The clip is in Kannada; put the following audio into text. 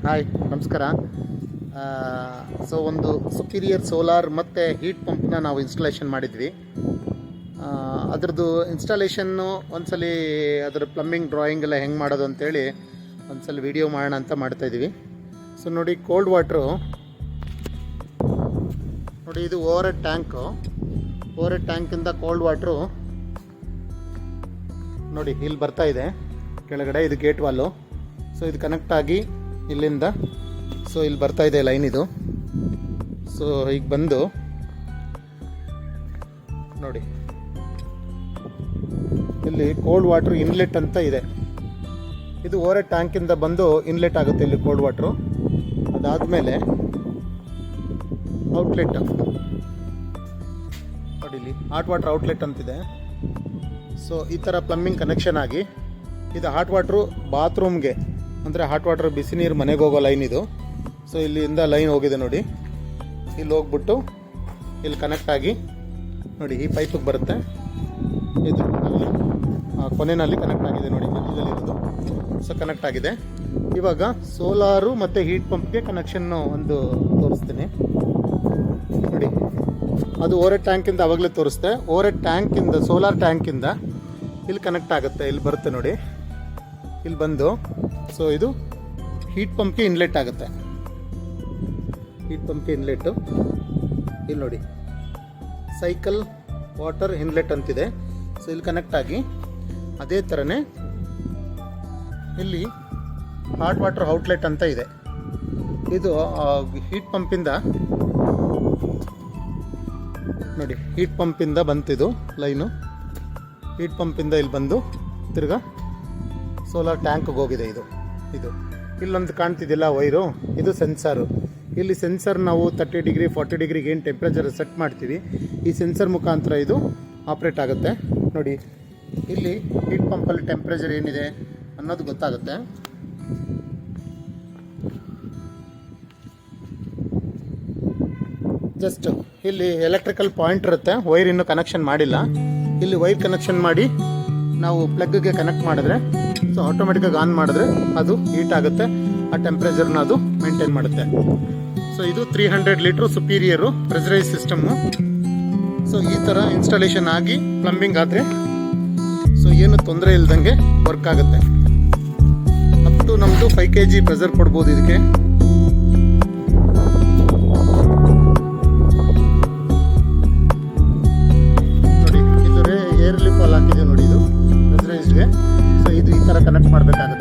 ಹಾಯ್, ನಮಸ್ಕಾರ. ಒಂದು ಸುಪೀರಿಯರ್ ಸೋಲಾರ್ ಮತ್ತು ಹೀಟ್ ಪಂಪ್ನ ನಾವು ಇನ್ಸ್ಟಾಲೇಷನ್ ಮಾಡಿದ್ವಿ. ಅದರದ್ದು ಇನ್ಸ್ಟಾಲೇಷನ್ನು ಒಂದ್ಸಲಿ ಅದರ ಪ್ಲಂಬಿಂಗ್ ಡ್ರಾಯಿಂಗ್ ಎಲ್ಲ ಹೆಂಗೆ ಮಾಡೋದು ಅಂತೇಳಿ ಒಂದ್ಸಲ ವಿಡಿಯೋ ಮಾಡೋಣ ಅಂತ ಮಾಡ್ತಾಯಿದ್ವಿ. ಸೊ ನೋಡಿ, ಕೋಲ್ಡ್ ವಾಟ್ರು ನೋಡಿ, ಇದು overhead tank. Overhead ಟ್ಯಾಂಕಿಂದ ಕೋಲ್ಡ್ ವಾಟ್ರು ನೋಡಿ ಇಲ್ಲಿ ಬರ್ತಾ ಇದೆ ಕೆಳಗಡೆ. ಇದು ಗೇಟ್ ವಾಲು. ಸೊ ಇದು ಕನೆಕ್ಟ್ ಆಗಿ ಇಲ್ಲಿಂದ ಇಲ್ಲಿ ಬರ್ತಾ ಇದೆ ಲೈನ್ ಇದು. ಸೊ ಈಗ ಬಂದು ನೋಡಿ, ಇಲ್ಲಿ ಕೋಲ್ಡ್ ವಾಟರ್ ಇನ್ಲೆಟ್ ಅಂತ ಇದೆ. ಇದು ಓವರ್ ಹೆಡ್ ಟ್ಯಾಂಕಿಂದ ಬಂದು ಇನ್ಲೆಟ್ ಆಗುತ್ತೆ ಇಲ್ಲಿ ಕೋಲ್ಡ್ ವಾಟ್ರು. ಅದಾದಮೇಲೆ ಔಟ್ಲೆಟ್ ನೋಡಿ, ಇಲ್ಲಿ ಹಾಟ್ ವಾಟರ್ ಔಟ್ಲೆಟ್ ಅಂತಿದೆ. ಸೊ ಈ ಥರ ಪ್ಲಂಬಿಂಗ್ ಕನೆಕ್ಷನ್ ಆಗಿ ಇದು ಹಾಟ್ ವಾಟ್ರು ಬಾತ್ರೂಮ್ಗೆ, ಅಂದರೆ ಹಾಟ್ ವಾಟರ್ ಬಿಸಿ ನೀರು ಮನೆಗೆ ಹೋಗೋ ಲೈನ್ ಇದು. ಸೊ ಇಲ್ಲಿಂದ ಲೈನ್ ಹೋಗಿದೆ ನೋಡಿ, ಇಲ್ಲಿ ಹೋಗ್ಬಿಟ್ಟು ಇಲ್ಲಿ ಕನೆಕ್ಟ್ ಆಗಿ ನೋಡಿ ಈ ಪೈಪಿಗೆ ಬರುತ್ತೆ. ಇದು ಅಲ್ಲಿ ಕೊನೆಯಲ್ಲಿ ಕನೆಕ್ಟ್ ಆಗಿದೆ ನೋಡಿ, ಮಧ್ಯದಲ್ಲಿರೋದು. ಸೊ ಕನೆಕ್ಟ್ ಆಗಿದೆ. ಇವಾಗ ಸೋಲಾರು ಮತ್ತು ಹೀಟ್ ಪಂಪ್ಗೆ ಕನೆಕ್ಷನ್ನು ಒಂದು ತೋರಿಸ್ತೀನಿ ನೋಡಿ. ಅದು ಓವರ್ ಹೆಡ್ ಟ್ಯಾಂಕಿಂದ ಆವಾಗಲೇ ತೋರಿಸ್ತೆ. ಓವರ್ ಹೆಡ್ ಟ್ಯಾಂಕಿಂದ, ಸೋಲಾರ್ ಟ್ಯಾಂಕಿಂದ ಇಲ್ಲಿ ಕನೆಕ್ಟ್ ಆಗುತ್ತೆ. ಇಲ್ಲಿ ಬರುತ್ತೆ ನೋಡಿ, ಇಲ್ಲಿ ಬಂದು ಸೊ ಇದು ಹೀಟ್ ಪಂಪ್ಗೆ ಇನ್ಲೆಟ್ ಆಗುತ್ತೆ. ಹೀಟ್ ಪಂಪ್ಗೆ ಇನ್ಲೆಟ್ಟು ಇಲ್ಲಿ ನೋಡಿ, ಸೈಕಲ್ ವಾಟರ್ ಇನ್ಲೆಟ್ ಅಂತಿದೆ. ಸೊ ಇಲ್ಲಿ ಕನೆಕ್ಟ್ ಆಗಿ ಅದೇ ಥರನೇ ಇಲ್ಲಿ ಹಾಟ್ ವಾಟರ್ ಔಟ್ಲೆಟ್ ಅಂತ ಇದೆ. ಇದು ಹೀಟ್ ಪಂಪಿಂದ ನೋಡಿ, ಹೀಟ್ ಪಂಪಿಂದ ಬಂತಿದು ಲೈನು. ಹೀಟ್ ಪಂಪಿಂದ ಇಲ್ಲಿ ಬಂದು ತಿರ್ಗಾ ಸೋಲಾರ್ ಟ್ಯಾಂಕ್ಗೆ ಹೋಗಿದೆ. ಇದು ಇಲ್ಲೊಂದು ಕಾಣ್ತಿದ್ದಿಲ್ಲ ವೈರು, ಇದು ಸೆನ್ಸಾರು. ಇಲ್ಲಿ ಸೆನ್ಸರ್ ನಾವು 30 ಡಿಗ್ರಿ 40 ಡಿಗ್ರಿಗೆ ಏನು ಟೆಂಪ್ರೇಚರ್ ಸೆಟ್ ಮಾಡ್ತೀವಿ, ಈ ಸೆನ್ಸರ್ ಮುಖಾಂತರ ಇದು ಆಪ್ರೇಟ್ ಆಗುತ್ತೆ ನೋಡಿ. ಇಲ್ಲಿ ಹೀಟ್ ಪಂಪಲ್ಲಿ ಟೆಂಪ್ರೇಚರ್ ಏನಿದೆ ಅನ್ನೋದು ಗೊತ್ತಾಗುತ್ತೆ. ಜಸ್ಟ್ ಇಲ್ಲಿ ಎಲೆಕ್ಟ್ರಿಕಲ್ ಪಾಯಿಂಟ್ ಇರುತ್ತೆ. ವೈರ್ ಇನ್ನೂ ಕನೆಕ್ಷನ್ ಮಾಡಿಲ್ಲ. ಇಲ್ಲಿ ವೈರ್ ಕನೆಕ್ಷನ್ ಮಾಡಿ ನಾವು ಪ್ಲಗ್ಗೆ ಕನೆಕ್ಟ್ ಮಾಡಿದ್ರೆ, ಸೊ ಆಟೋಮೆಟಿಕ್ಕಾಗಿ ಆನ್ ಮಾಡಿದ್ರೆ ಅದು ಹೀಟ್ ಆಗುತ್ತೆ. ಆ ಟೆಂಪ್ರೇಚರ್ನ ಅದು ಮೇಂಟೈನ್ ಮಾಡುತ್ತೆ. ಸೊ ಇದು 300 litre superior pressurise system. So ಈ ಥರ ಇನ್ಸ್ಟಾಲೇಷನ್ ಆಗಿ ಪ್ಲಂಬಿಂಗ್ ಆದರೆ ಸೊ ಏನು ತೊಂದರೆ ಇಲ್ದಂಗೆ ವರ್ಕ್ ಆಗುತ್ತೆ. ಅಪ್ ಟು ನಮ್ಮದು 5 kg ಪ್ರೆಷರ್ ಕೊಡ್ಬೋದು ಇದಕ್ಕೆ. ನೋಡಿ, ಇದು ಏರ್ ಲಿಫ್ ಅಲ್ಲಿ ಹಾಕಿದೆ ನೋಡಿ, ಇದು ಪ್ರೆಷರೈಸ್ಡ್ಗೆ. ಸೊ ಇದು ಈ ಥರ ಕನೆಕ್ಟ್ ಮಾಡಬೇಕಾಗುತ್ತೆ.